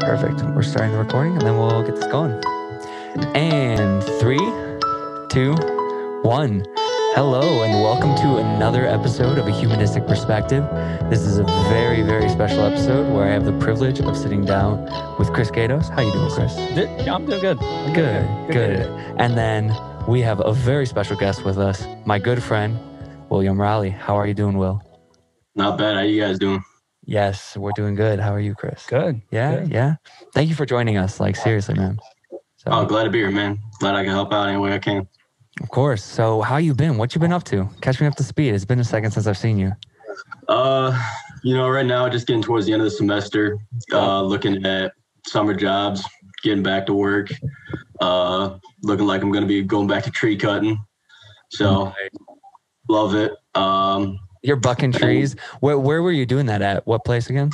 Perfect. We're starting the recording and then we'll get this going. And 3, 2, 1. Hello and welcome to another episode of A Humanistic Perspective. This is a very, very special episode where I have the privilege of sitting down with Chris Gatos. How you doing, Chris? Yeah, I'm doing good. Good. And then we have a very special guest with us, my good friend, William Raleigh. How are you doing, Will? Not bad. How you guys doing? Yes, we're doing good. How are you, Chris? Good. Yeah. Thank you for joining us. Like, seriously, man. So, Glad to be here, man. Glad I can help out any way I can. Of course. So how you been? What you been up to? Catch me up to speed. It's been a second since I've seen you. Right now, just getting towards the end of the semester, looking at summer jobs, getting back to work, looking like I'm going to be going back to tree cutting. So, love it. You're bucking trees. Where were you doing that at? What place again?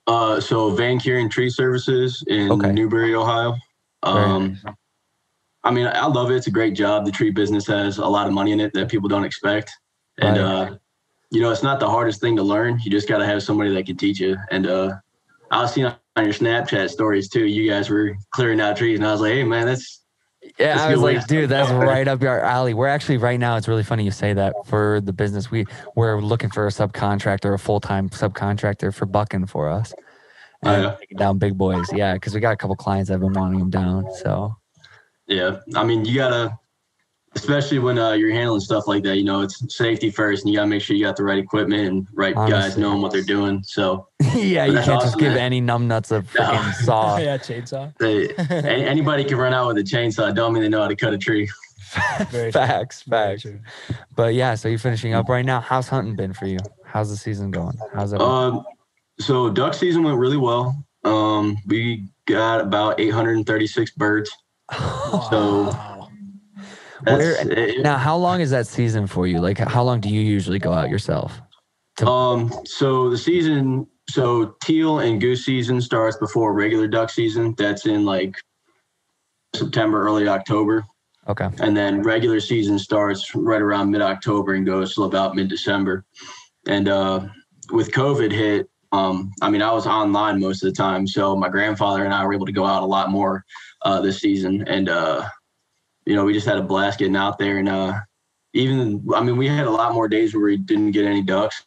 So Van Kuren Tree Services in Newberry, Ohio. I mean, I love it. It's a great job. The tree business has a lot of money in it that people don't expect. And, it's not the hardest thing to learn. You just got to have somebody that can teach you. And I was seeing on your Snapchat stories, too. You guys were clearing out trees. And I was like, hey, man, I was like, dude, that's right up your alley. We're actually right now, it's really funny you say that for the business. We're looking for a subcontractor, a full-time subcontractor for bucking for us. And taking down big boys. Yeah, because we got a couple clients that have been wanting them down. So. Yeah, I mean, you gotta, especially when you're handling stuff like that, it's safety first, and you gotta make sure you got the right equipment and guys knowing what they're doing. So yeah, you can't just give any numbnuts a freaking saw. Yeah, chainsaw. Anybody can run out with a chainsaw. Don't mean they know how to cut a tree. Facts. But yeah, so you're finishing up right now. How's hunting been for you? How's the season going? How's it? So duck season went really well. We got about 836 birds. So now how long is that season for you? Like, how long do you usually go out yourself? So the season, teal and goose season starts before regular duck season. That's in like September, early October. Okay. And then regular season starts right around mid-October and goes till about mid-December. And with COVID hit, I was online most of the time. So my grandfather and I were able to go out a lot more this season. And, we just had a blast getting out there. And we had a lot more days where we didn't get any ducks,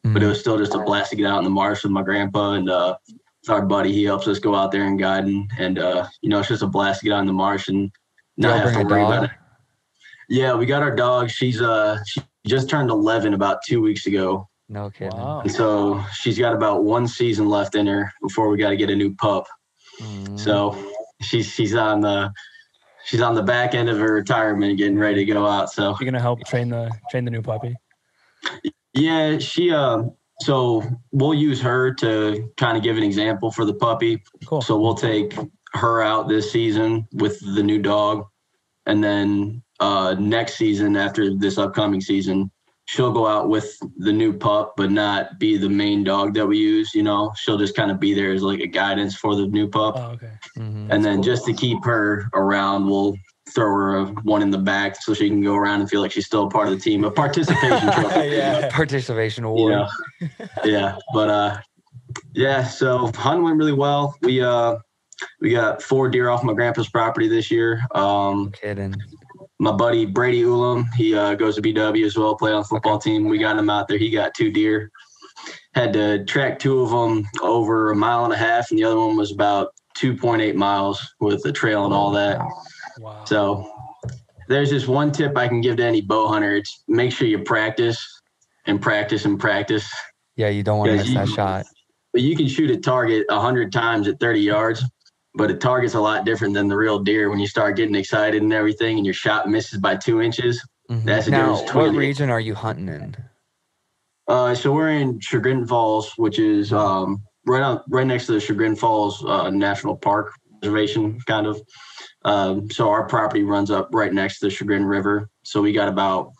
but it was still just a blast to get out in the marsh with my grandpa and our buddy. He helps us go out there and guide. And it's just a blast to get out in the marsh and not have to worry about it. Yeah, we got our dog. She just turned 11 about 2 weeks ago. No kidding. Wow. And so she's got about one season left in her before we got to get a new pup. So she's on the back end of her retirement, getting ready to go out. So you're gonna help train the new puppy. Yeah, so we'll use her to kind of give an example for the puppy. Cool. So we'll take her out this season with the new dog, and then next season, after this upcoming season, she'll go out with the new pup, but not be the main dog that we use. She'll just kind of be there as like a guidance for the new pup. Oh, okay. And then just to keep her around, we'll throw her one in the back so she can go around and feel like she's still a part of the team. A participation trophy. Yeah, participation award. Yeah, but so hunting went really well. We got 4 deer off my grandpa's property this year. No kidding. My buddy Brady Ulam, he goes to BW as well, play on the football team. We got him out there. He got 2 deer. Had to track 2 of them over 1.5 miles, and the other one was about 2.8 miles with the trail and all that. Wow. So there's just one tip I can give to any bow hunter. It's make sure you practice and practice and practice. Yeah, you don't want to miss that shot. But you can shoot a target 100 times at 30 yards. But a target's a lot different than the real deer. When you start getting excited and everything and your shot misses by 2 inches, that's the difference between what region are you hunting in? So we're in Chagrin Falls, which is right next to the Chagrin Falls National Park Reservation, kind of. So our property runs up right next to the Chagrin River. So we got about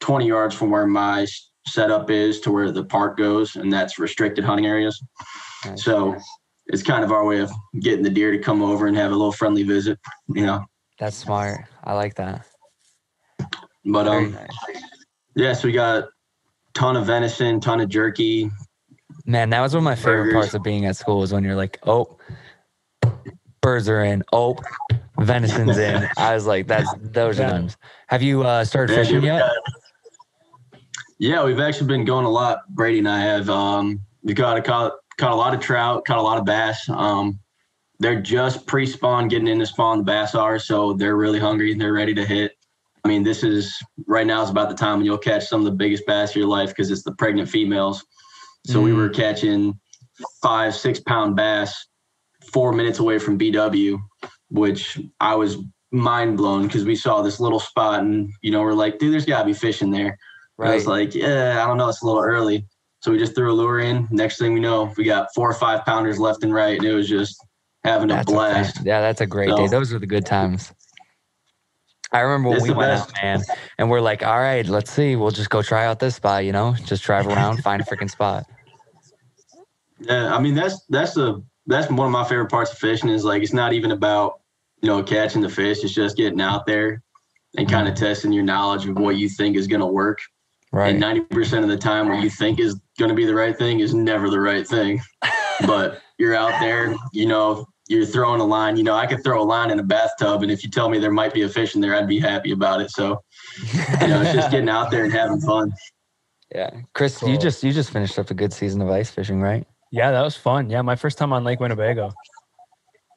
20 yards from where my setup is to where the park goes, and that's restricted hunting areas. Nice. So it's kind of our way of getting the deer to come over and have a little friendly visit, That's smart. I like that. But nice. So we got a ton of venison, ton of jerky, Man, that was one of my favorite burgers. parts of being at school, is when you're like, oh, birds are in. Oh, venison's in. I was like, those are them. Have you started fishing yet? Yeah, we've actually been going a lot. Brady and I have. We caught a lot of trout, caught a lot of bass. They're just pre-spawn, getting into spawn. The bass are, so they're really hungry and they're ready to hit. I mean, right now is about the time when you'll catch some of the biggest bass of your life because it's the pregnant females. So we were catching 5-6 pound bass 4 minutes away from BW, which I was mind blown because we saw this little spot and, we're like, dude, there's got to be fish in there. Right. I was like, yeah, I don't know. It's a little early. So we just threw a lure in. Next thing we know, we got 4 or 5 pounders left and right. And it was just having a blast. That's a great day. Those were the good times. I remember when we went out, man, and we're like, all right, let's see. We'll just go try out this spot, just drive around, find a freaking spot. Yeah, I mean, that's one of my favorite parts of fishing is like, it's not even about, catching the fish. It's just getting out there and kind of testing your knowledge of what you think is going to work. Right. And 90% of the time what you think is going to be the right thing is never the right thing. But you're out there, you're throwing a line. I could throw a line in a bathtub, and if you tell me there might be a fish in there, I'd be happy about it. So, it's just getting out there and having fun. Yeah. Chris, cool. you just finished up a good season of ice fishing, right? Yeah, that was fun. Yeah, my first time on Lake Winnebago.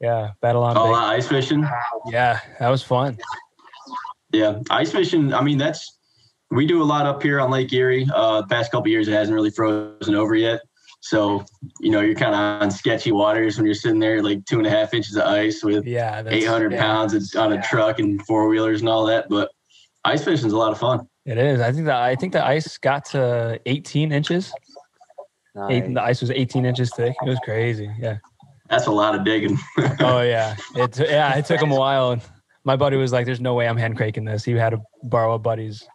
Yeah, Battle on Bay. Ice fishing? Yeah, that was fun. Yeah, ice fishing, I mean, we do a lot up here on Lake Erie. The past couple of years, it hasn't really frozen over yet. So, you're kind of on sketchy waters when you're sitting there like 2.5 inches of ice with 800 pounds on a truck and 4-wheelers and all that. But ice fishing is a lot of fun. It is. I think the ice got to 18 inches. Nice. The ice was 18 inches thick. It was crazy. Yeah. That's a lot of digging. Oh, yeah. It took him a while. And my buddy was like, there's no way I'm hand cranking this. He had to borrow a buddy's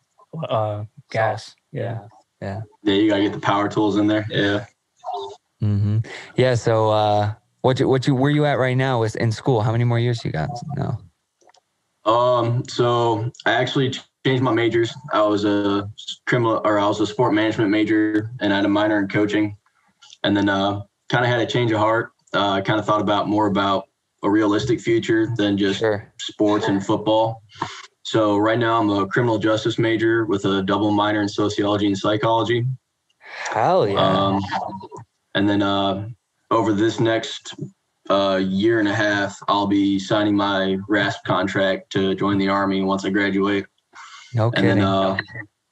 gas. Yeah. Yeah, you got to get the power tools in there. Yeah. Mm-hmm. Yeah. So, where you at right now is in school? How many more years you got now? So I actually changed my majors. I was a sport management major and I had a minor in coaching, and then, kind of had a change of heart. I kind of thought more about a realistic future than just sports and football. So right now I'm a criminal justice major with a double minor in sociology and psychology. Hell yeah. And then over this next year and a half, I'll be signing my RASP contract to join the Army once I graduate. No kidding. And then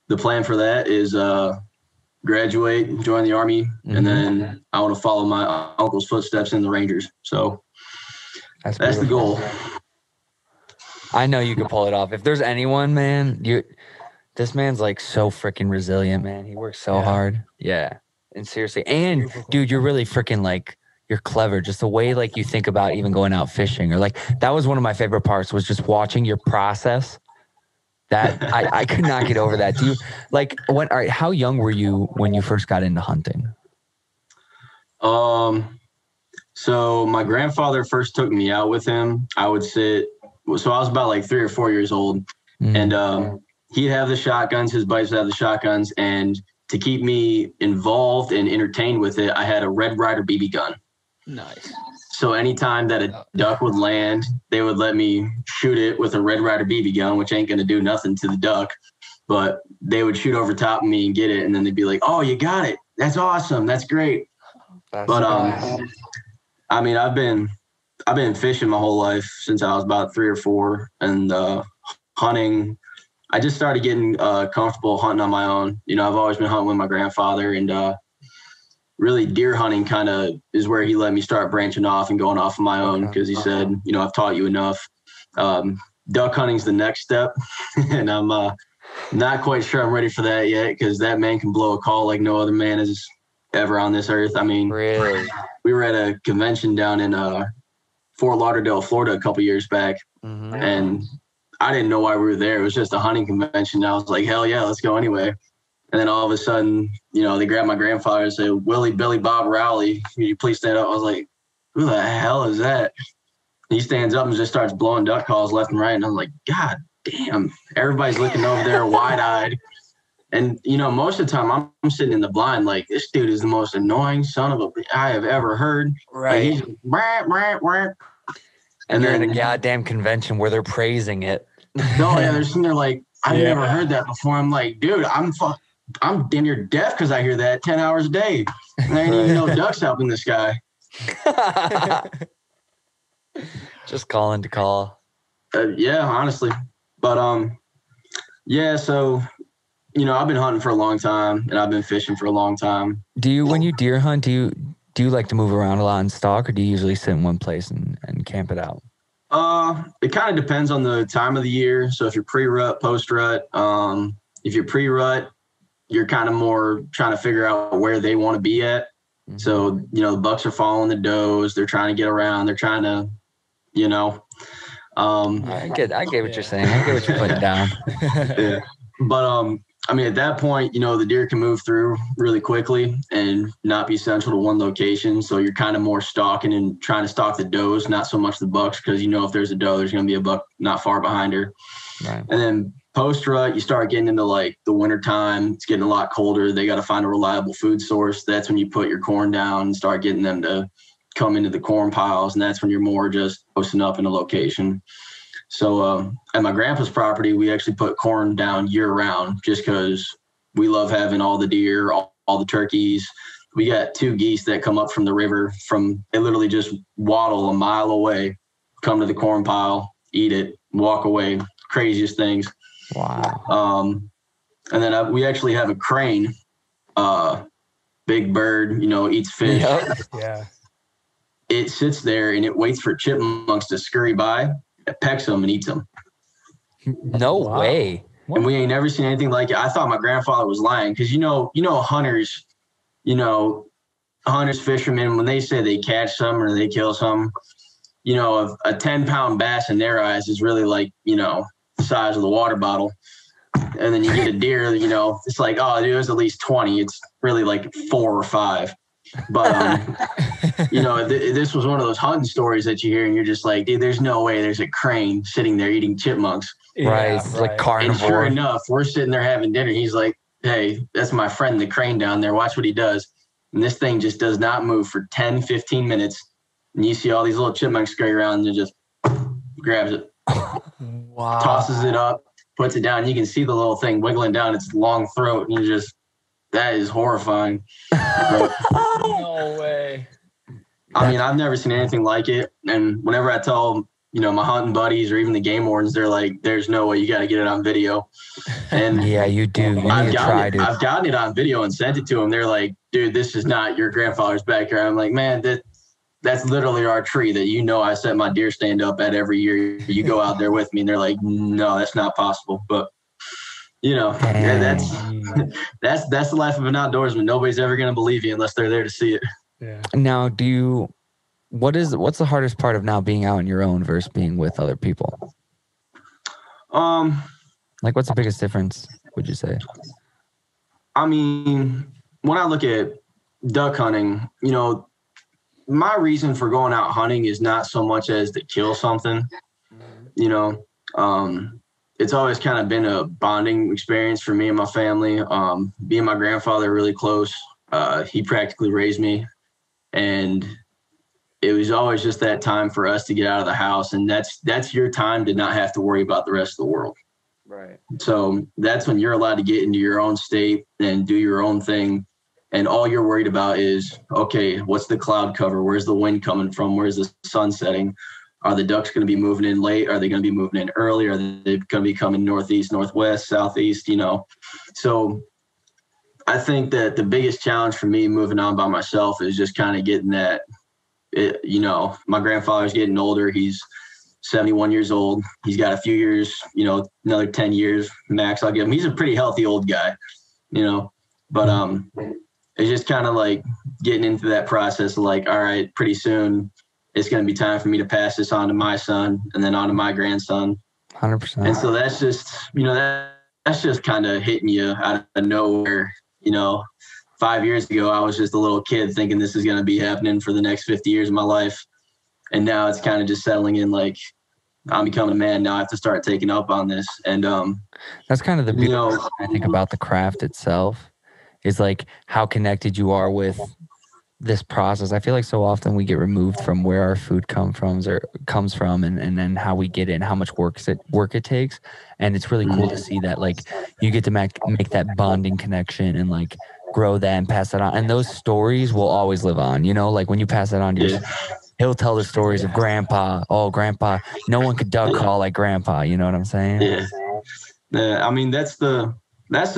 the plan for that is graduate, join the Army, and then I want to follow my uncle's footsteps in the Rangers. So that's the goal. I know you can pull it off. If there's anyone, man, this man's like so freaking resilient, man. He works so hard. Yeah. And seriously. And dude, you're really freaking like, you're clever. Just the way like you think about even going out fishing, or like, that was one of my favorite parts, was just watching your process. That I could not get over that. Do you like how young were you when you first got into hunting? So my grandfather first took me out with him. I was about like 3 or 4 years old, and he'd have the shotguns. His buddies would have the shotguns, and to keep me involved and entertained with it, I had a Red Ryder BB gun. Nice. So anytime that a duck would land, they would let me shoot it with a Red Ryder BB gun, which ain't going to do nothing to the duck, but they would shoot over top of me and get it. And then they'd be like, "Oh, you got it. That's awesome. That's great." I mean, I've been fishing my whole life since I was about 3 or 4, and hunting. I just started getting comfortable hunting on my own. I've always been hunting with my grandfather, and really deer hunting kind of is where he let me start branching off and going off on my own, because he said, I've taught you enough. Duck hunting's the next step, and I'm not quite sure I'm ready for that yet, because that man can blow a call like no other man is ever on this earth. I mean, really? We were at a convention down in Fort Lauderdale, Florida a couple years back, and I didn't know why we were there. It was just a hunting convention. I was like, hell yeah, let's go anyway. And then all of a sudden, they grabbed my grandfather and said, "Willie, Billy, Bob Rowley, can you please stand up?" I was like, who the hell is that? And he stands up and just starts blowing duck calls left and right. And I'm like, God damn, everybody's looking over there wide-eyed. And, most of the time I'm sitting in the blind like, this dude is the most annoying son of a I have ever heard. Right. Like, he's And you're in then, a goddamn convention where they're praising it. no, yeah, they're sitting there like, I've Yeah. never heard that before. I'm like, dude, I'm damn near deaf because I hear that 10 hours a day. And there ain't even no ducks up in the sky. Just calling to call. Yeah, honestly. But yeah, so I've been hunting for a long time and I've been fishing for a long time. When you deer hunt, do you like to move around a lot in stock, or do you usually sit in one place and camp it out? It kind of depends on the time of the year. So if you're pre-rut, post-rut, if you're pre-rut, you're kind of more trying to figure out where they want to be at. Mm-hmm. So, the bucks are following the does. They're trying to get around. They're trying to, I get what you're saying. I get what you're putting down. yeah. But at that point, the deer can move through really quickly and not be central to one location. So you're kind of more stalking and trying to stalk the does, not so much the bucks, because if there's a doe, there's going to be a buck not far behind her. Right. And then post-rut, you start getting into like the winter time. It's getting a lot colder. They got to find a reliable food source. That's when you put your corn down and start getting them to come into the corn piles. And that's when you're more just posting up in a location. So at my grandpa's property, we actually put corn down year round just because we love having all the deer, all the turkeys. We got 2 geese that come up from the river they literally just waddle a mile away, come to the corn pile, eat it, walk away. Craziest things. Wow. And then we actually have a crane, big bird, eats fish. Yep. Yeah. It sits there and it waits for chipmunks to scurry by. It pecks them and eats them. No Wow. way. And we ain't never seen anything like it. I thought my grandfather was lying because hunters, fishermen, when they say they catch some or they kill some, a 10-pound bass in their eyes is really like, the size of the water bottle. And then you get a deer, it's like, oh, dude, it was at least 20. It's really like 4 or 5. But, this was one of those hunting stories that you hear and you're just like, dude, there's no way there's a crane sitting there eating chipmunks. Right. It's like And carnivore. sure enough, we're sitting there having dinner. He's like, hey, that's my friend, the crane down there. Watch what he does. And this thing just does not move for 10, 15 minutes. And you see all these little chipmunks scurry around and just grabs it, Wow. tosses it up, puts it down. You can see the little thing wiggling down its long throat. And that is horrifying. But, No way. I've never seen anything like it. And whenever I tell, my hunting buddies or even the game wardens, they're like, there's no way, you got to get it on video. And Yeah, you do. You need to try to. I've gotten it on video and sent it to them. They're like, dude, this is not your grandfather's backyard. I'm like, man, that's literally our tree that I set my deer stand up at every year. You go out there with me. And they're like, no, that's not possible. But, that's the life of an outdoorsman. Nobody's ever going to believe you unless they're there to see it. Yeah. Now, what's the hardest part of now being out on your own versus being with other people? Like, what's the biggest difference, would you say? When I look at duck hunting, my reason for going out hunting is not so much as to kill something. It's always kind of been a bonding experience for me and my family. Me and my grandfather are really close. He practically raised me. And it was always just that time for us to get out of the house. And that's your time to not have to worry about the rest of the world. Right. So that's when you're allowed to get into your own state and do your own thing. And all you're worried about is, okay, what's the cloud cover? Where's the wind coming from? Where's the sun setting? Are the ducks going to be moving in late? Are they going to be moving in early? Are they going to be coming northeast, northwest, southeast? So I think that the biggest challenge for me moving on by myself is just kind of getting that, my grandfather's getting older. He's 71 years old. He's got a few years, another 10 years max I'll give him. He's a pretty healthy old guy, but it's just kind of like getting into that process of like, all right, pretty soon it's going to be time for me to pass this on to my son and then on to my grandson. 100%. And so that's just, that's just kind of hitting you out of nowhere. 5 years ago, I was just a little kid thinking this is going to be happening for the next 50 years of my life. And now it's kind of just settling in like, I'm becoming a man now. I have to start taking up on this. And that's kind of the beautiful thing I think about the craft itself is like how connected you are with this process. I feel like so often we get removed from where our food comes from and then how we get it and how much work it takes. And it's really cool to see that like you get to make that bonding connection and like grow that and pass that on. And those stories will always live on, you know, like when you pass it on to your he'll tell the stories of grandpa. Oh, grandpa, no one could duck call like grandpa. You know what I'm saying? Yeah. I mean, that's the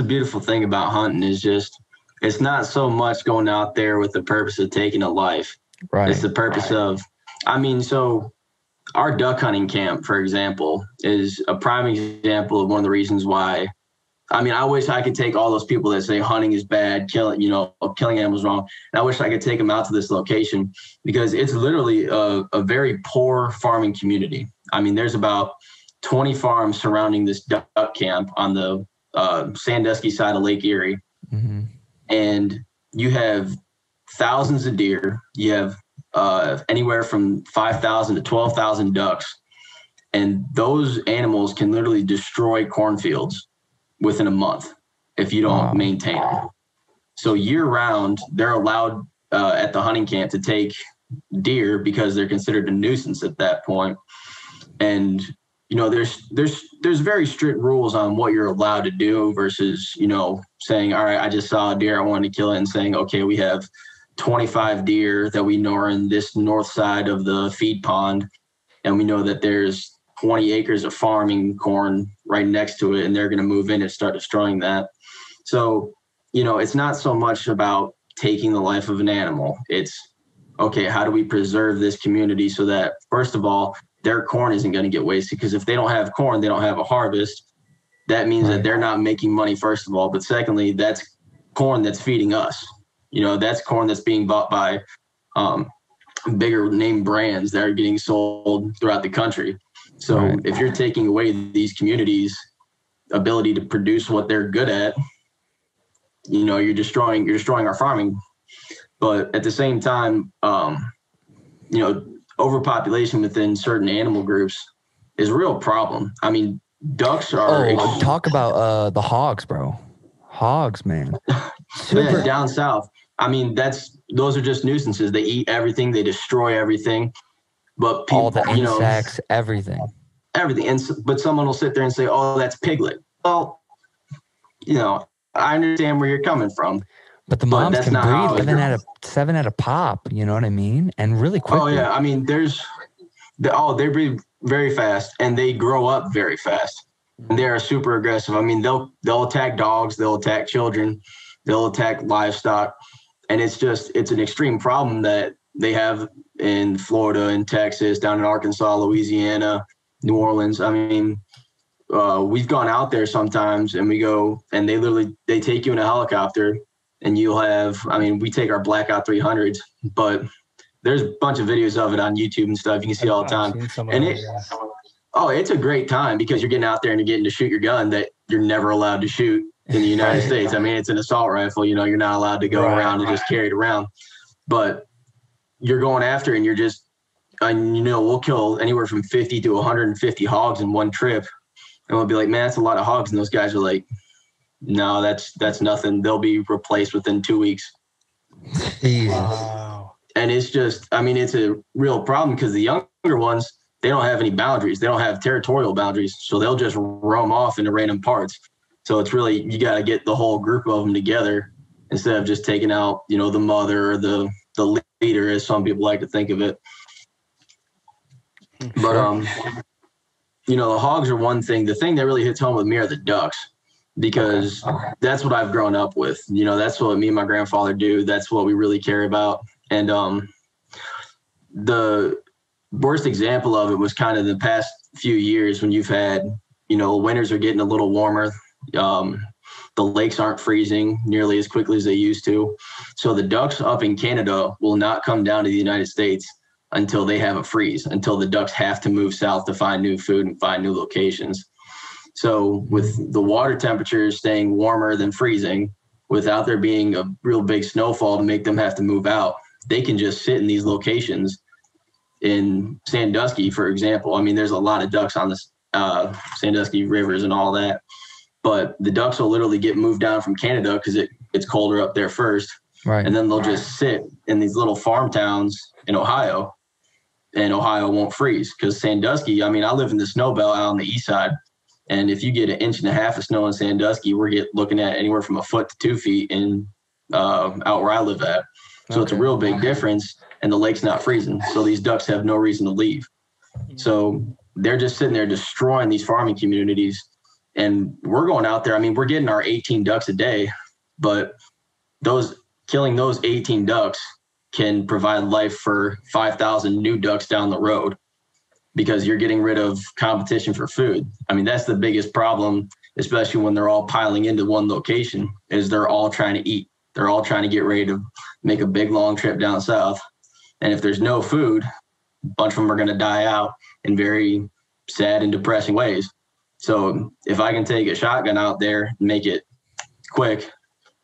beautiful thing about hunting is just, it's not so much going out there with the purpose of taking a life. Right. It's the purpose of, I mean, so our duck hunting camp, for example, is a prime example of one of the reasons why. I mean, I wish I could take all those people that say hunting is bad, killing animals wrong. And I wish I could take them out to this location because it's literally a very poor farming community. I mean, there's about 20 farms surrounding this duck camp on the Sandusky side of Lake Erie. Mm-hmm. And you have thousands of deer. You have anywhere from 5,000 to 12,000 ducks. And those animals can literally destroy cornfields within a month if you don't maintain them. So year round, they're allowed at the hunting camp to take deer because they're considered a nuisance at that point. And you know, there's very strict rules on what you're allowed to do versus, you know, saying, all right, I just saw a deer, I wanted to kill it, and saying, okay, we have 25 deer that we know are in this north side of the feed pond, and we know that there's 20 acres of farming corn right next to it, and they're going to move in and start destroying that. So, you know, it's not so much about taking the life of an animal. It's, okay, how do we preserve this community so that, first of all, their corn isn't going to get wasted, because if they don't have corn, they don't have a harvest. That means that they're not making money, first of all. But secondly, that's corn that's feeding us. You know, that's corn that's being bought by bigger name brands that are getting sold throughout the country. So if you're taking away these communities' ability to produce what they're good at, you know, you're destroying our farming. But at the same time, you know, overpopulation within certain animal groups is a real problem. I mean, ducks are. Talk about the hogs, bro. Hogs, man. Yeah, down south. I mean, those are just nuisances. They eat everything. They destroy everything. But people, all the insects, everything. But someone will sit there and say, "Oh, that's piglet." Well, you know, I understand where you're coming from. But the moms can breed 7 at a pop, you know what I mean? And really quickly. Oh, yeah. I mean, they breed very fast and they grow up very fast. And they are super aggressive. I mean, they'll attack dogs, they'll attack children, they'll attack livestock. And it's an extreme problem that they have in Florida, in Texas, down in Arkansas, Louisiana, New Orleans. I mean, we've gone out there sometimes and we go, and they take you in a helicopter. And you'll have, I mean, we take our Blackout 300s, but there's a bunch of videos of it on YouTube and stuff. You can see all the time. And it's a great time because you're getting out there and you're getting to shoot your gun that you're never allowed to shoot in the United States. I mean, it's an assault rifle, you know, you're not allowed to go around and just carry it around, but you're going after and you know, we'll kill anywhere from 50 to 150 hogs in one trip. And we'll be like, man, that's a lot of hogs. And those guys are like, no, that's nothing. They'll be replaced within 2 weeks. Wow. And it's just, I mean, it's a real problem because the younger ones, they don't have any boundaries. They don't have territorial boundaries. So they'll just roam off into random parts. So it's really, you got to get the whole group of them together instead of just taking out, you know, the mother or the leader, as some people like to think of it. But, you know, the hogs are one thing. The thing that really hits home with me are the ducks. Because that's what I've grown up with. You know, that's what me and my grandfather do. That's what we really care about. And the worst example of it was kind of the past few years when you've had, you know, winters are getting a little warmer. The lakes aren't freezing nearly as quickly as they used to. So the ducks up in Canada will not come down to the United States until they have a freeze, until the ducks have to move south to find new food and find new locations. So with the water temperatures staying warmer than freezing, without there being a real big snowfall to make them have to move out, they can just sit in these locations. In Sandusky, for example, I mean, there's a lot of ducks on the Sandusky rivers and all that, but the ducks will literally get moved down from Canada because it's colder up there first. Right. And then they'll just sit in these little farm towns in Ohio, and Ohio won't freeze because Sandusky, I mean, I live in the snow belt out on the east side. And if you get 1.5 inches of snow in Sandusky, we're looking at anywhere from 1 foot to 2 feet in out where I live at. So it's a real big difference, and the lake's not freezing. So these ducks have no reason to leave. So they're just sitting there destroying these farming communities. And we're going out there. I mean, we're getting our 18 ducks a day, but killing those 18 ducks can provide life for 5,000 new ducks down the road, because you're getting rid of competition for food. I mean, that's the biggest problem, especially when they're all piling into one location, is they're all trying to eat. They're all trying to get ready to make a big, long trip down south. And if there's no food, a bunch of them are going to die out in very sad and depressing ways. So if I can take a shotgun out there and make it quick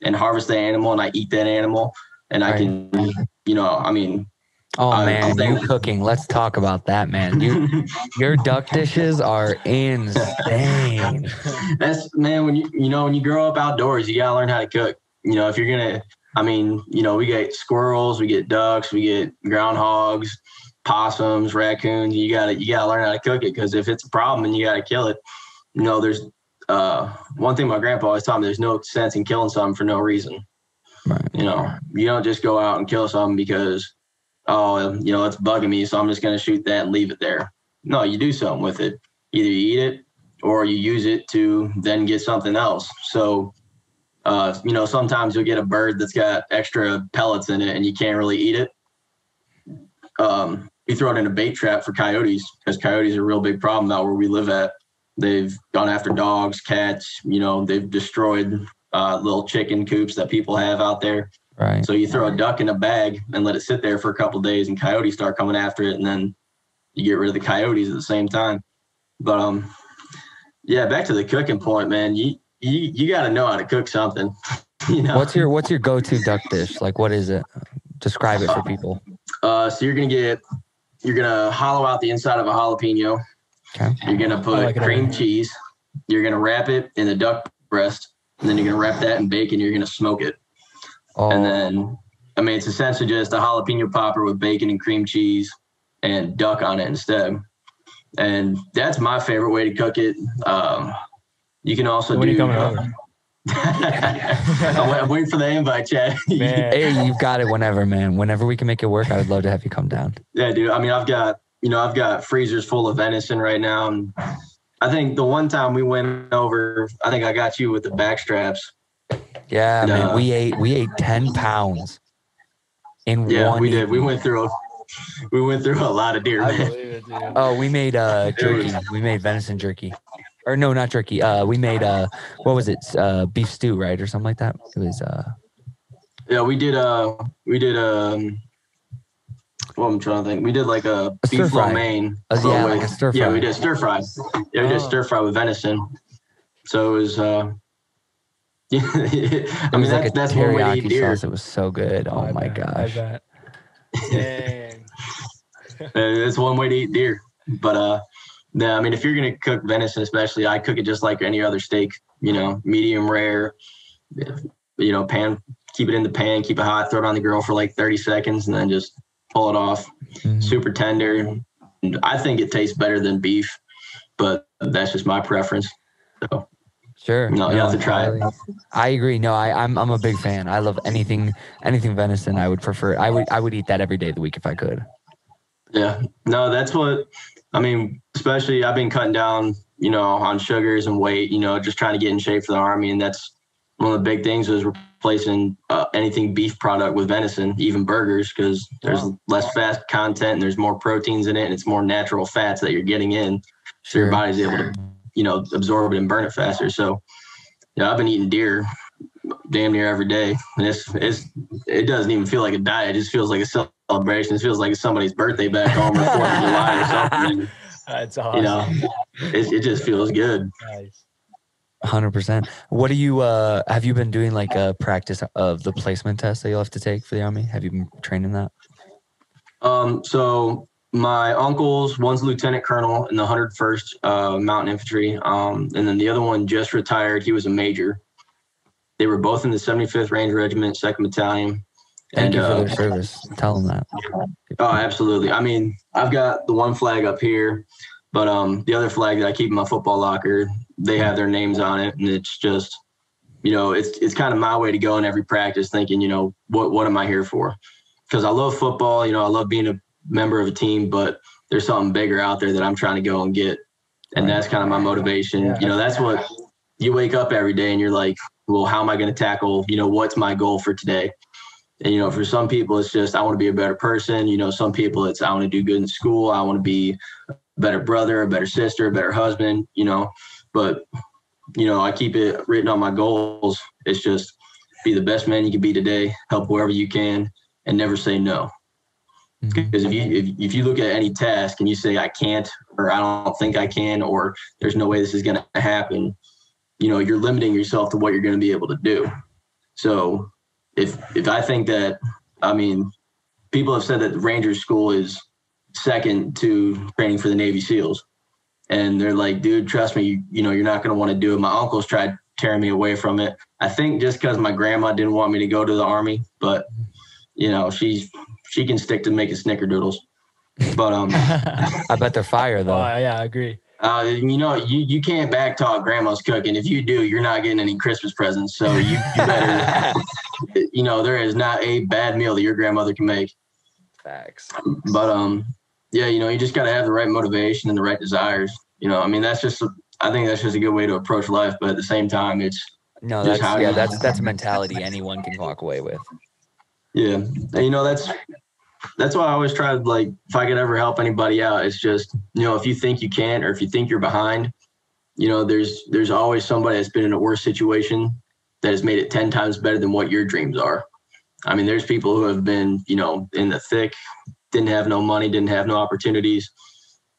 and harvest the animal, and I eat that animal, and I can, I mean. Oh man, you cooking. Let's talk about that, man. Your duck dishes are insane. That's, man, when you grow up outdoors, you gotta learn how to cook. If you're gonna, I mean, we get squirrels, we get ducks, we get groundhogs, possums, raccoons. You gotta learn how to cook it, because if it's a problem and you gotta kill it, there's one thing my grandpa always taught me: there's no sense in killing something for no reason. Right. You don't just go out and kill something because, it's bugging me, so I'm just going to shoot that and leave it there. No, you do something with it. Either you eat it or you use it to then get something else. So, sometimes you'll get a bird that's got extra pellets in it and you can't really eat it. We throw it in a bait trap for coyotes, because coyotes are a real big problem out where we live at. They've gone after dogs, cats, they've destroyed little chicken coops that people have out there. Right. So you throw a duck in a bag and let it sit there for a couple of days, and coyotes start coming after it, and then you get rid of the coyotes at the same time. But back to the cooking point, man. You got to know how to cook something. What's your go-to duck dish? Like, what is it? Describe it for people. So you're gonna hollow out the inside of a jalapeno. Okay. You're gonna put cream cheese. You're gonna wrap it in the duck breast, and then you're gonna wrap that in bacon. You're gonna smoke it. Oh. And then, I mean, it's essentially just a jalapeno popper with bacon and cream cheese and duck on it instead. And that's my favorite way to cook it. You can also when are you coming over? I'm waiting for the invite, Chad. Hey, you've got it whenever, man. Whenever we can make it work, I would love to have you come down. Yeah, dude. I mean, I've got freezers full of venison right now. And I think the one time we went over, I think I got you with the back straps. Yeah, man, we ate 10 pounds in one. We did. We went through a lot of deer, man. I believe it, dude. Oh, we made jerky. We made venison jerky. Or no, not jerky. We made what was it? Beef stew, right? Or something like that. It was Yeah, we did well, I'm trying to think. We did like a beef lo mein. Like a stir fry. Yeah, we did stir fry. Yeah, we did stir fry with venison. So it was I mean, like that's one way to eat deer. Sauce. It was so good. Oh my gosh. I bet. Dang. It's one way to eat deer. But I mean, if you're gonna cook venison, especially, I cook it just like any other steak. Medium rare. Pan. Keep it in the pan. Keep it hot. Throw it on the grill for like 30 seconds, and then just pull it off. Mm-hmm. Super tender. I think it tastes better than beef, but that's just my preference. So. Sure. No, you have to try it. I agree. No, I'm a big fan. I love anything venison. I would prefer. I would eat that every day of the week if I could. Yeah. No, that's what I mean. Especially, I've been cutting down, on sugars and weight. Just trying to get in shape for the Army, and that's one of the big things is replacing anything beef product with venison, even burgers, because there's less fat content and there's more proteins in it, and it's more natural fats that you're getting in, so your body's able to absorb it and burn it faster. So, I've been eating deer damn near every day, and it doesn't even feel like a diet. It just feels like a celebration. It feels like it's somebody's birthday back home or 4th of July or something. That's awesome. It just feels good. Nice. 100%. What do you have you been doing like a practice of the placement test that you'll have to take for the Army? Have you been training that? So my uncle's, one's lieutenant colonel in the 101st Mountain Infantry, and then the other one just retired. He was a major. They were both in the 75th Ranger Regiment, 2nd Battalion. Thank you for their service. Tell them that. Oh, absolutely. I mean, I've got the one flag up here, but the other flag that I keep in my football locker, they have their names on it, and it's just, it's kind of my way to go in every practice, thinking, what am I here for? Because I love football, I love being a member of a team, but there's something bigger out there that I'm trying to go and get, and that's kind of my motivation. Yeah. That's what you wake up every day and you're like, well, how am I going to tackle? What's my goal for today? And, for some people, it's just, I want to be a better person. Some people, it's, I want to do good in school. I want to be a better brother, a better sister, a better husband, but, I keep it written on my goals. It's just be the best man you can be today, help whoever you can, and never say no. Because if you look at any task and you say, I can't, or I don't think I can, or there's no way this is going to happen, you're limiting yourself to what you're going to be able to do. So, If I think that, people have said that the Rangers School is second to training for the Navy SEALs. And they're like, dude, trust me, you're not going to want to do it. My uncles tried tearing me away from it. I think just because my grandma didn't want me to go to the Army, but, she can stick to making snickerdoodles. But I bet they're fire, though. Yeah, I agree. You can't backtalk grandma's cooking. If you do, you're not getting any Christmas presents. So you better, there is not a bad meal that your grandmother can make. Facts. But, you just got to have the right motivation and the right desires. I think that's just a good way to approach life. But at the same time, that's a mentality anyone can walk away with. Yeah. And, that's why I always try to, like, if I could ever help anybody out, it's just, if you think you can't, or if you think you're behind, there's always somebody that's been in a worse situation that has made it 10 times better than what your dreams are. There's people who have been, in the thick, didn't have no money, didn't have no opportunities.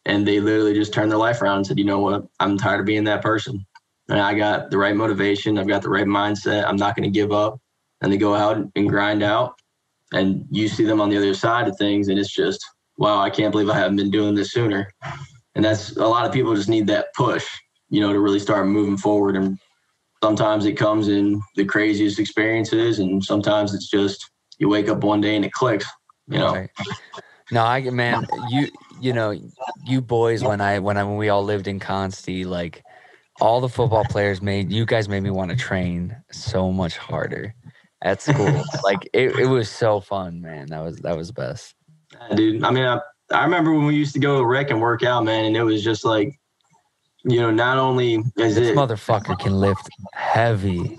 And they literally just turned their life around and said, you know what, I'm tired of being that person. And I got the right motivation. I've got the right mindset. I'm not going to give up. And they go out and grind out. And you see them on the other side of things, and it's just, wow, I can't believe I haven't been doing this sooner. And that's, a lot of people just need that push, to really start moving forward. And sometimes it comes in the craziest experiences, and sometimes it's just you wake up one day and it clicks, Right. No, you boys, when we all lived in Constantine, like, all the football players you guys made me want to train so much harder at school. Like, it was so fun, man. That was the best. Dude, I remember when we used to go to rec and work out, man, and it was just like, not only is this motherfucker can lift heavy.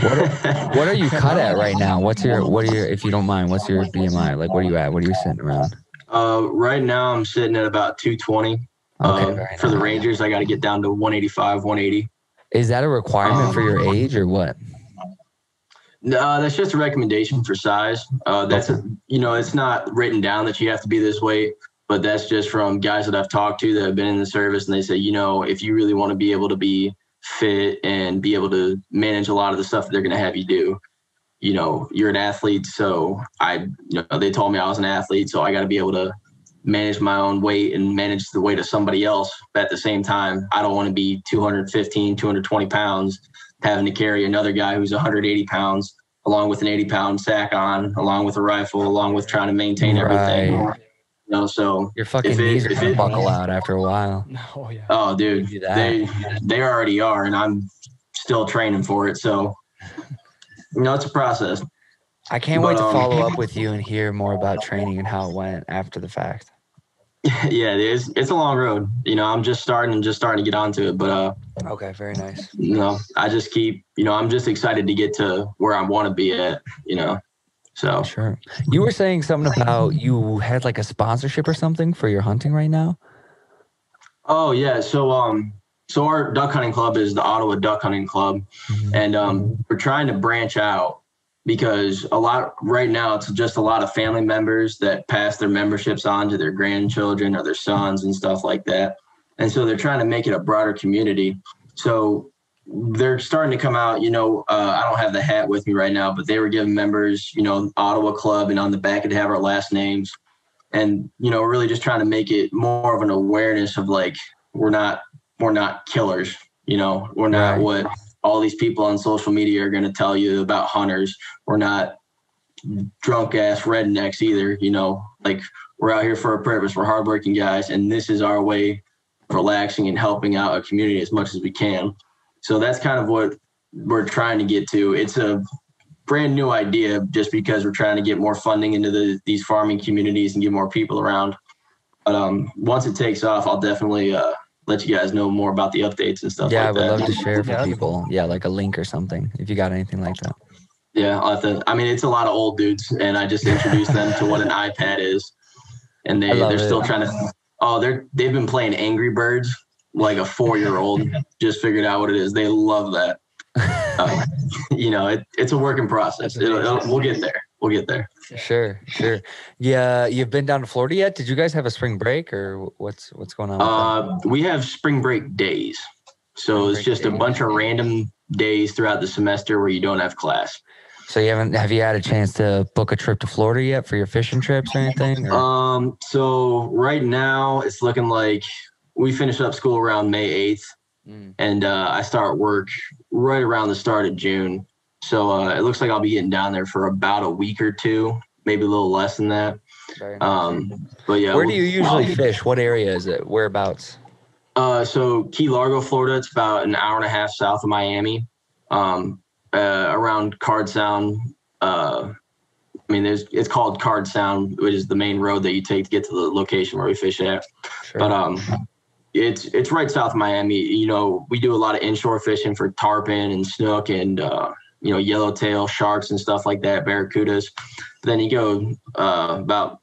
What are you cut at right now? What are your, if you don't mind, what's your BMI? Like, what are you at? What are you sitting around? Right now I'm sitting at about 220. For the Rangers, I got to get down to 185, 180. Is that a requirement for your age or what? No, that's just a recommendation for size. It's not written down that you have to be this weight, but that's just from guys that I've talked to that have been in the service. And they say, if you really want to be able to be fit and be able to manage a lot of the stuff that they're going to have you do, you're an athlete. So they told me I was an athlete, so I got to be able to manage my own weight and manage the weight of somebody else. But at the same time, I don't want to be 215, 220 pounds, having to carry another guy who's 180 pounds, along with an 80-pound sack on, along with a rifle, along with trying to maintain everything. Right. So your fucking knees are gonna buckle out after a while. Oh yeah. Oh, dude, they already are, and I'm still training for it. So, it's a process. I can't wait to follow up with you and hear more about training and how it went after the fact. Yeah, it's a long road. I'm just starting to get onto it, but okay, very nice. I just keep, I'm just excited to get to where I want to be at, So sure. You were saying something about you had like a sponsorship or something for your hunting right now? Oh yeah, so our duck hunting club is the Ottawa Duck Hunting Club, and we're trying to branch out. Because right now, it's just a lot of family members that pass their memberships on to their grandchildren or their sons and stuff like that. And so they're trying to make it a broader community. So they're starting to come out, I don't have the hat with me right now, but they were giving members, Ottawa Club, and on the back it'd have our last names. And, we're really just trying to make it more of an awareness of like, we're not killers, we're not what all these people on social media are going to tell you about hunters. We're not drunk ass rednecks either. You know, like we're out here for a purpose. We're hardworking guys, and this is our way of relaxing and helping out a community as much as we can. So that's kind of what we're trying to get to. It's a brand new idea just because we're trying to get more funding into these farming communities and get more people around. But once it takes off, I'll definitely let you guys know more about the updates and stuff Yeah, like that. I would love to share for people. Yeah, like a link or something if you got anything like that. Yeah, I'll have to. I mean, it's a lot of old dudes, and I just introduced them to what an iPad is, and they're still trying to. Oh, they've been playing Angry Birds like a 4-year-old. Just figured out what it is. They love that. You know, it's a working process. We'll get there. We'll get there. Sure. Yeah, you've been down to Florida yet? Did you guys have a spring break, or what's going on? We have spring break days, so it's just a bunch of random days throughout the semester where you don't have class. So have you had a chance to book a trip to Florida yet for your fishing trips or anything? Or? So right now it's looking like we finish up school around May 8th. And I start work right around the start of June. So it looks like I'll be getting down there for about a week or two, maybe a little less than that. Very nice. But yeah. Where do you usually fish? What area is it? Whereabouts? So Key Largo, Florida. It's about an hour and a half south of Miami. Around Card Sound. I mean, it's called Card Sound, which is the main road that you take to get to the location where we fish at. Sure. But it's right south of Miami. You know, we do a lot of inshore fishing for tarpon and snook and yellowtail sharks and stuff like that, barracudas. Then you go about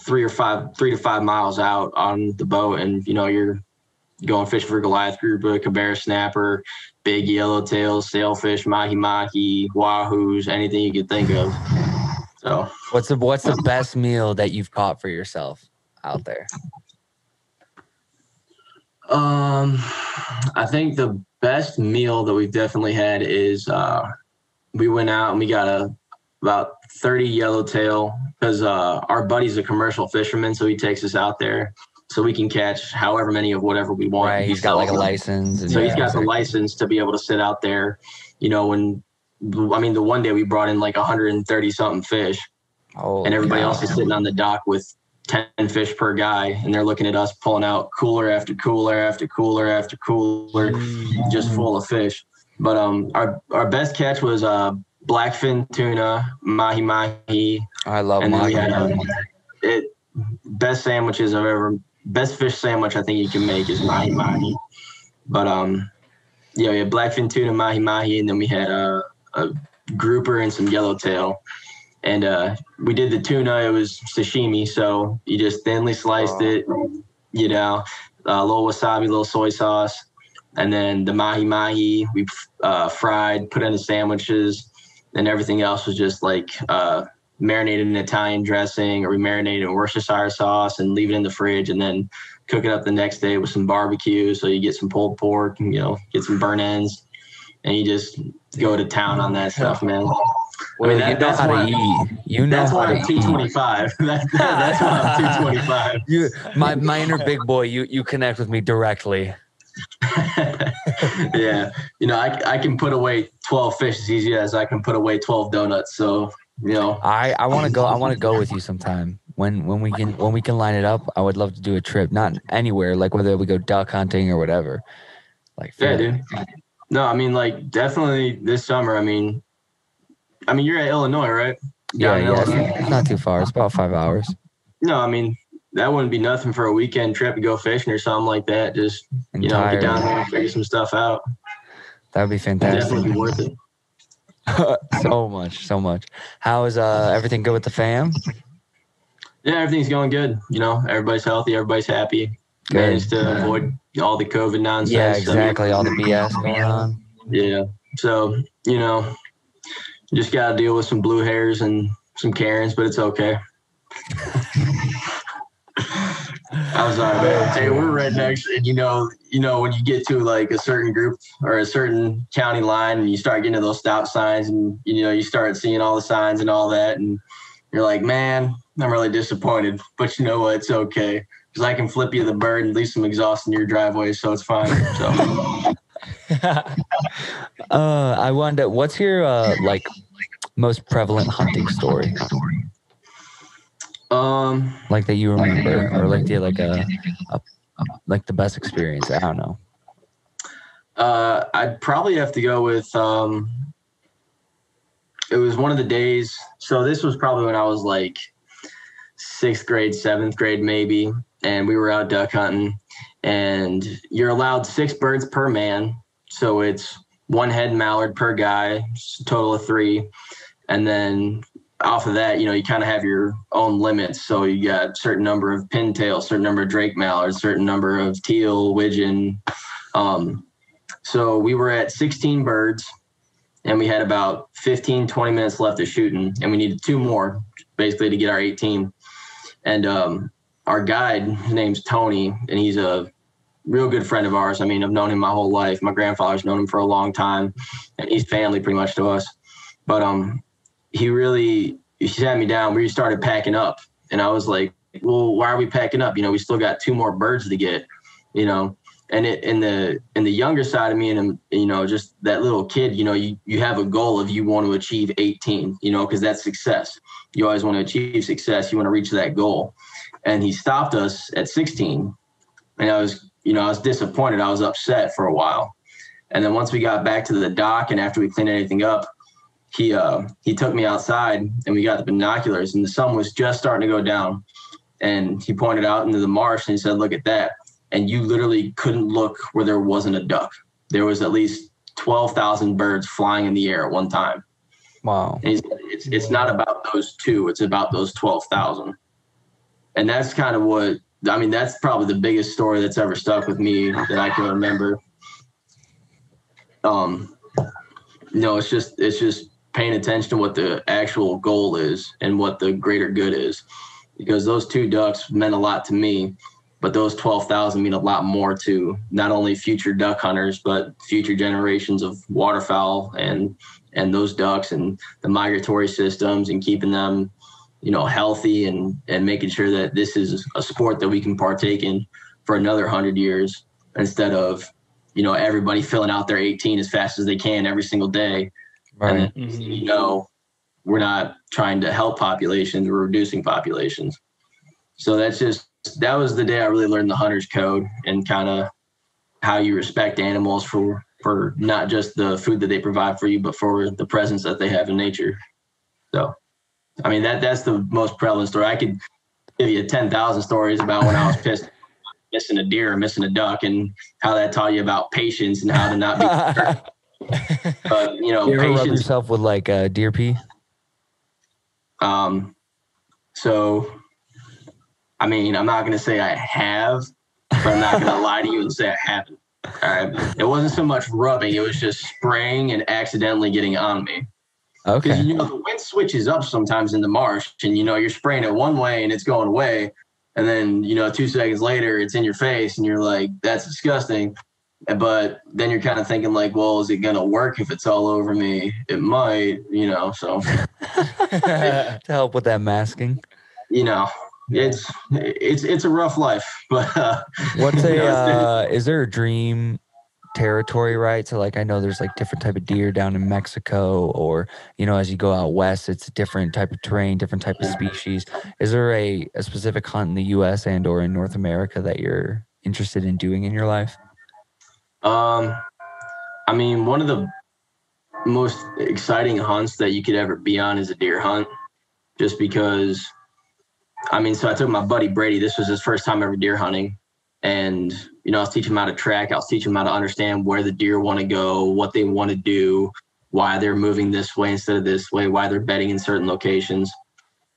3 to 5 miles out on the boat, and you're going fishing for Goliath grouper, cabera snapper, big yellowtails, sailfish, mahi-mahi, wahoos, anything you could think of. So what's the best meal that you've caught for yourself out there? I think the best meal that we've definitely had is we went out and we got about 30 yellowtail because our buddy's a commercial fisherman, so he takes us out there so we can catch however many of whatever we want. Right, he's got like a license. So he's got the license to be able to sit out there. The one day we brought in like 130 something fish, and everybody else is sitting on the dock with 10 fish per guy, and they're looking at us pulling out cooler after cooler after cooler after cooler, just full of fish. But our best catch was blackfin tuna, mahi-mahi. I love mahi-mahi. Best fish sandwich I think you can make is mahi-mahi. But we had blackfin tuna, mahi-mahi, and then we had a grouper and some yellowtail. And we did the tuna. It was sashimi, so you just thinly sliced it, a little wasabi, a little soy sauce. And then the mahi-mahi we fried, put in the sandwiches, and everything else was just like marinated in Italian dressing, or we marinated in Worcestershire sauce and leave it in the fridge, and then cook it up the next day with some barbecue. So you get some pulled pork and, get some burnt ends, and you just go to town on that stuff, man. Well, that's how to eat. That's why I'm 225. That's why I'm 225. My inner big boy, you connect with me directly. Yeah. I can put away 12 fish as easy as I can put away 12 donuts. So, I want to go with you sometime when we can line it up. I would love to do a trip, not anywhere, like whether we go duck hunting or whatever. Yeah, dude. No, definitely this summer. I mean, you're at Illinois, right? Yeah, it's not too far. It's about 5 hours. No, that wouldn't be nothing for a weekend trip to go fishing or something like that. Just, get down there and figure some stuff out. That would be fantastic. It'd definitely be worth it. So much. How is everything good with the fam? Yeah, everything's going good. Everybody's healthy. Everybody's happy. Good. Managed to avoid all the COVID nonsense. Yeah, exactly. All the BS going on. Yeah. So, just got to deal with some blue hairs and some Karens, but it's okay. I'm sorry, man. Hey, we're rednecks, and when you get to like a certain group or a certain county line, and you start getting to those stop signs, and you start seeing all the signs and all that, and you're like, man, I'm really disappointed. But you know what? It's okay, because I can flip you the bird and leave some exhaust in your driveway, so it's fine. So I wonder, what's your like most prevalent hunting story? Like that you remember, or like like like the best experience? I don't know. I'd probably have to go with it was one of the days. So this was probably when I was like 6th grade, 7th grade maybe, and we were out duck hunting, and you're allowed 6 birds per man. So it's 1 head mallard per guy, total of 3. And then off of that, you kind of have your own limits. So you got a certain number of pintails, certain number of drake mallards, certain number of teal, widgeon. So we were at 16 birds, and we had about 15, 20 minutes left of shooting, and we needed 2 more basically to get our 18. And our guide, his name's Tony, and he's a real good friend of ours. I mean, I've known him my whole life. My grandfather's known him for a long time, and he's family pretty much to us. But he sat me down. We started packing up, and I was like, well, why are we packing up? We still got 2 more birds to get, and in the younger side of me, and just that little kid, you have a goal of you want to achieve 18, because that's success. You always want to achieve success. You want to reach that goal. And he stopped us at 16, and I was disappointed. I was upset for a while. And then once we got back to the dock, and after we cleaned anything up, he took me outside, and we got the binoculars, and the sun was just starting to go down. And he pointed out into the marsh, and he said, "Look at that." And you literally couldn't look where there wasn't a duck. There was at least 12,000 birds flying in the air at one time. Wow. And it's not about those 2. It's about those 12,000. And that's kind of that's probably the biggest story that's ever stuck with me that I can remember. It's just paying attention to what the actual goal is and what the greater good is, because those 2 ducks meant a lot to me. But those 12,000 mean a lot more to not only future duck hunters, but future generations of waterfowl and those ducks and the migratory systems, and keeping them, healthy and making sure that this is a sport that we can partake in for another 100 years, instead of, everybody filling out their 18 as fast as they can every single day. Right. And then, we're not trying to help populations, we're reducing populations. So that was the day I really learned the hunter's code, and kind of how you respect animals for not just the food that they provide for you, but for the presence that they have in nature. So, I mean, that's the most prevalent story. I could give you 10,000 stories about when I was pissed missing a deer or missing a duck, and how that taught you about patience and how to not be hurt. But, you ever patience. rub yourself with like deer pee? So, I mean, I'm not going to say I have, but I'm not going to lie to you and say I haven't. All right. It wasn't so much rubbing. It was just spraying and accidentally getting on me. Okay. Because, the wind switches up sometimes in the marsh, and, you're spraying it one way and it's going away. And then, 2 seconds later, it's in your face and you're like, that's disgusting. But then you're kind of thinking like, well, is it going to work if it's all over me? It might, so. To help with that masking. It's a rough life, but what's is there a dream territory, right? So like, I know there's like different type of deer down in Mexico, or as you go out west, it's a different type of terrain, different type of species. Is there a specific hunt in the US and or in North America that you're interested in doing in your life? I mean, one of the most exciting hunts that you could ever be on is a deer hunt, just because so I took my buddy Brady. This was his first time ever deer hunting. And, I was teaching him how to track. I was teaching him how to understand where the deer want to go, what they want to do, why they're moving this way instead of this way, why they're bedding in certain locations.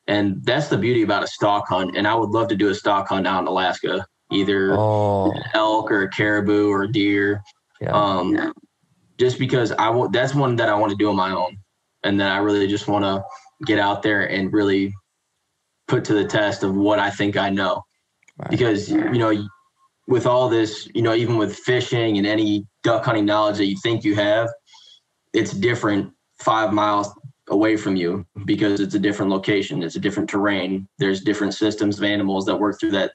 And that's the beauty about a stalk hunt. And I would love to do a stalk hunt out in Alaska, either elk or a caribou or a deer. Yeah. Just because that's one that I want to do on my own. And then I really just want to get out there and really put to the test of what I think I know. Right. Because, with all this, even with fishing and any duck hunting knowledge that you think you have, it's different 5 miles away from you, because it's a different location. It's a different terrain. There's different systems of animals that work through that,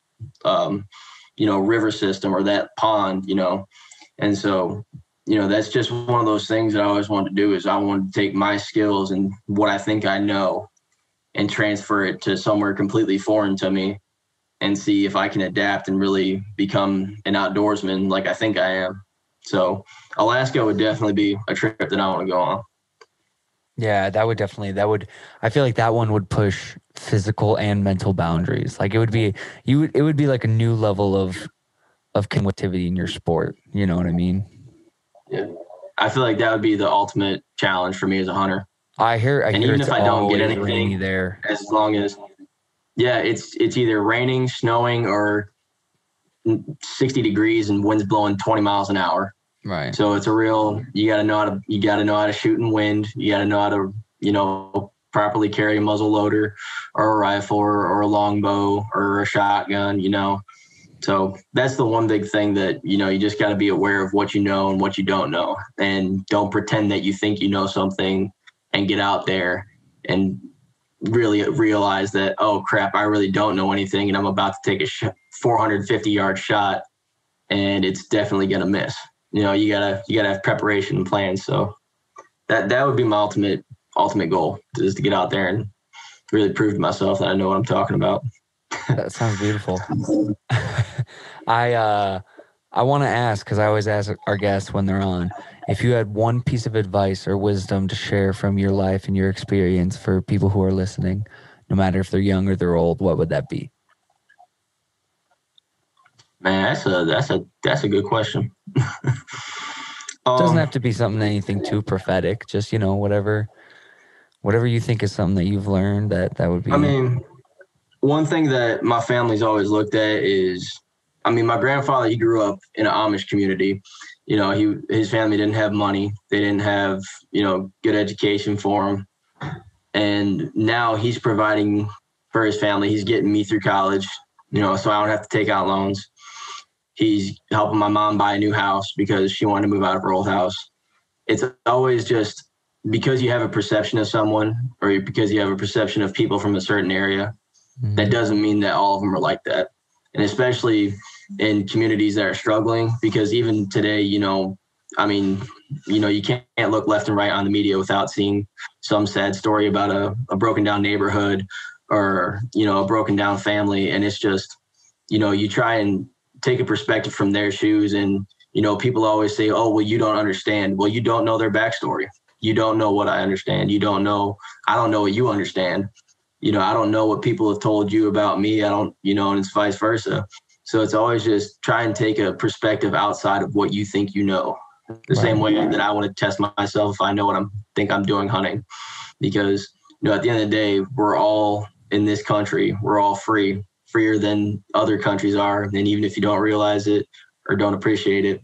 river system or that pond, And so that's just one of those things that I always wanted to do. Is I wanted to take my skills and what I think I know and transfer it to somewhere completely foreign to me and see if I can adapt and really become an outdoorsman like I think I am. So Alaska would definitely be a trip that I want to go on. Yeah, I feel like that one would push physical and mental boundaries. Like it would be like a new level of connectivity in your sport. You know what I mean? Yeah. I feel like that would be the ultimate challenge for me as a hunter. I hear even it's if I don't get always rainy anything there. as long as, it's either raining, snowing, or 60 degrees and winds blowing 20 miles an hour. Right. So it's you got to know how to shoot in wind. You got to know how to, properly carry a muzzle loader or a rifle or a longbow or a shotgun, So that's the one big thing that, you just got to be aware of what you know and what you don't know, and don't pretend that you think you know something and get out there and really realize that, oh crap, I really don't know anything. And I'm about to take a 450-yard shot and it's definitely going to miss. You gotta have preparation and plans. So that would be my ultimate goal, is to get out there and really prove to myself that I know what I'm talking about. That sounds beautiful. I want to ask, because I always ask our guests when they're on, if you had one piece of advice or wisdom to share from your life and your experience for people who are listening, no matter if they're young or they're old, what would that be? Man, that's a good question. Doesn't have to be anything too prophetic. Just, whatever you think is something that you've learned that would be. I mean, one thing that my family's always looked at is, my grandfather, he grew up in an Amish community. His family didn't have money. They didn't have, good education for him. And now he's providing for his family. He's getting me through college, so I don't have to take out loans. He's helping my mom buy a new house because she wanted to move out of her old house. It's always just because you have a perception of someone, or because you have a perception of people from a certain area, that doesn't mean that all of them are like that. And especially in communities that are struggling, because even today, you can't look left and right on the media without seeing some sad story about a broken down neighborhood or, a broken down family. And it's just, you try and take a perspective from their shoes. And, people always say, oh, well, you don't understand. Well, you don't know their backstory. You don't know what I understand. I don't know what you understand. I don't know what people have told you about me. I don't, and it's vice versa. So it's always just try and take a perspective outside of what you think you know. The same way that I want to test myself if I know what think I'm doing hunting. Because, at the end of the day, we're all in this country. We're all freer than other countries are. And even if you don't realize it or don't appreciate it,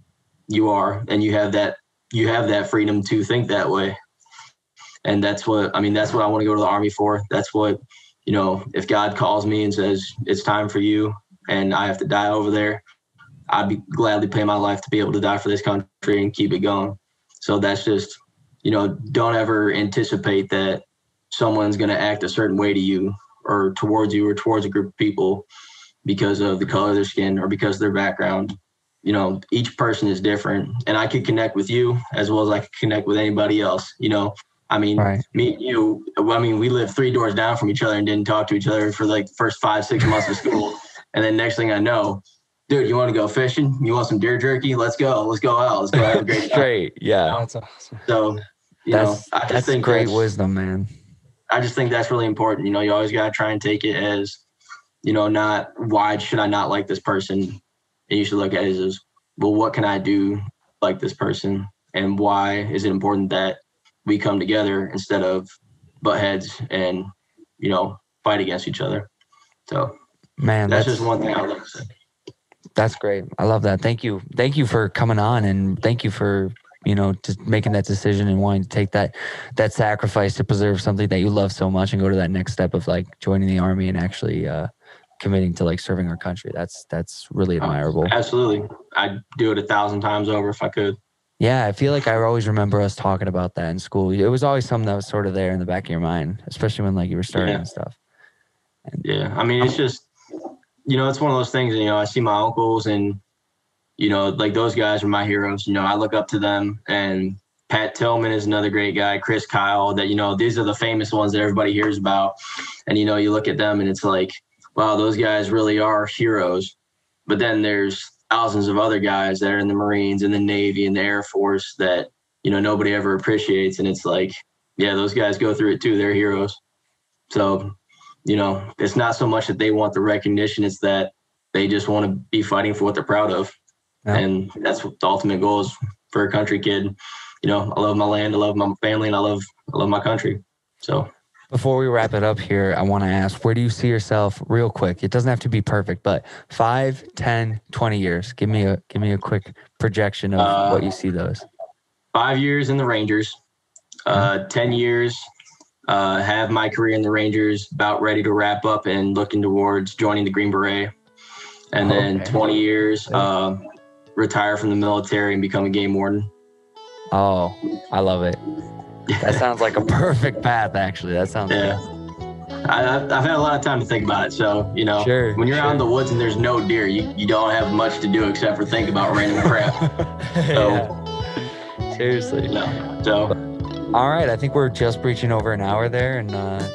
you are. And you have that freedom to think that way. And that's what I want to go to the Army for. That's what, if God calls me and says, it's time for you and I have to die over there, I'd be gladly pay my life to be able to die for this country and keep it going. So that's just, don't ever anticipate that someone's going to act a certain way to you or towards a group of people because of the color of their skin or because of their background. Each person is different, and I could connect with you as well as I could connect with anybody else. Right. Me and you, we lived 3 doors down from each other and didn't talk to each other for like the first 5-6 months of school. And then next thing I know, dude, you want to go fishing? You want some deer jerky? Let's go out. Let's go have a great time. Great. Yeah. That's awesome. So, I just think great wisdom, man. I just think that's really important. You always got to try and take it as, not why should I not like this person? And you should look at it as, well, what can I do like this person? And why is it important that we come together instead of butt heads and, fight against each other? So, man, that's just one thing I would like to say. That's great. I love that. Thank you. Thank you for coming on, and thank you for, just making that decision and wanting to take that sacrifice to preserve something that you love so much and go to that next step of like joining the Army and actually committing to like serving our country. That's really admirable. Absolutely. I'd do it 1,000 times over if I could. Yeah, I feel like I always remember us talking about that in school. It was always something that was sort of there in the back of your mind, especially when like you were starting and stuff. And, it's just, it's one of those things, I see my uncles and, like those guys are my heroes. I look up to them. And Pat Tillman is another great guy. Chris Kyle, that, these are the famous ones that everybody hears about. And, you look at them and it's like, wow, those guys really are heroes. But then there's thousands of other guys that are in the Marines and the Navy and the Air Force that, nobody ever appreciates. And it's like, yeah, those guys go through it too. They're heroes. So, it's not so much that they want the recognition. It's that they just want to be fighting for what they're proud of. Yeah. And that's what the ultimate goal is for a country kid. I love my land, I love my family, and I love my country. So before we wrap it up here, I want to ask, where do you see yourself real quick? It doesn't have to be perfect, but 5, 10, 20 years. Give me a quick projection of what you see those. 5 years in the Rangers, 10 years, have my career in the Rangers, about ready to wrap up and looking towards joining the Green Beret. And then 20 years, retire from the military and become a game warden. Oh, I love it. That sounds like a perfect path, actually. That sounds good. I've had a lot of time to think about it. So, when you're out in the woods and there's no deer, you don't have much to do except for think about random crap. So, seriously. All right. I think we're just breaching over an hour there, and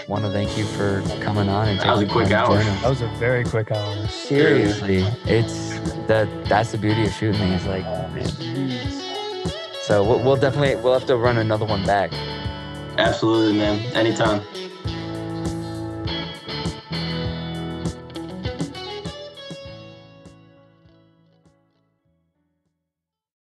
want to thank you for coming on. And that was a quick hour. That was a very quick hour. Seriously. That's the beauty of shooting these. Like, so we'll have to run another one back. Absolutely, man. Anytime.